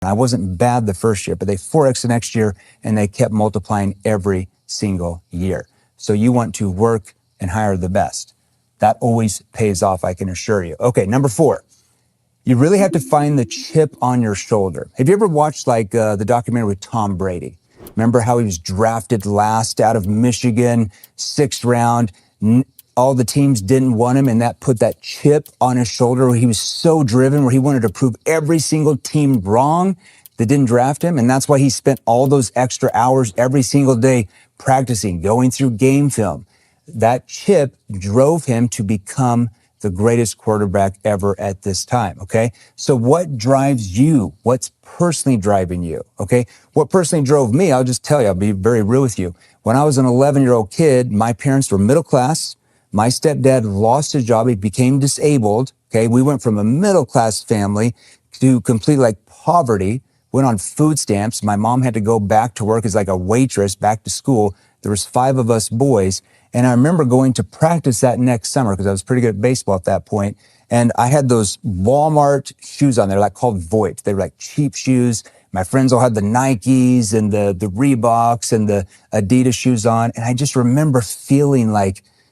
I wasn't bad the first year, but they 4X the next year, and they kept multiplying every single year. So you want to work and hire the best. That always pays off, I can assure you. Okay, number 4. You really have to find the chip on your shoulder. Have you ever watched the documentary with Tom Brady? Remember how he was drafted last out of Michigan, 6th round? All the teams didn't want him, and that put that chip on his shoulder where he was so driven, where he wanted to prove every single team wrong that didn't draft him. And that's why he spent all those extra hours every single day practicing, going through game film. That chip drove him to become the greatest quarterback ever at this time, okay? So what drives you? What's personally driving you, okay? What personally drove me, I'll just tell you, I'll be very real with you. When I was an 11-year-old kid, my parents were middle class. My stepdad lost his job. He became disabled, okay? We went from a middle-class family to complete poverty, went on food stamps. My mom had to go back to work as a waitress, back to school. There was 5 of us boys. And I remember going to practice that next summer because I was pretty good at baseball at that point. And I had those Walmart shoes on there, called Voit. They were cheap shoes. My friends all had the Nikes and the Reeboks and the Adidas shoes on. And I just remember feeling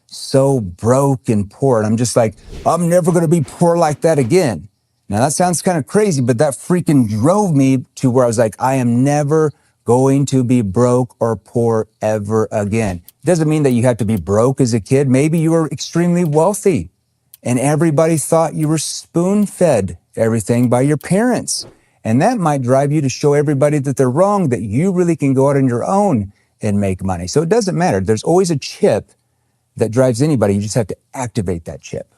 so broke and poor. And I'm just I'm never going to be poor like that again. Now that sounds kind of crazy, but that freaking drove me to where I was I am never going to be broke or poor ever again. Doesn't mean that you have to be broke as a kid. Maybe you were extremely wealthy and everybody thought you were spoon-fed everything by your parents. And that might drive you to show everybody that they're wrong, that you really can go out on your own and make money. So it doesn't matter. There's always a chip that drives anybody. You just have to activate that chip.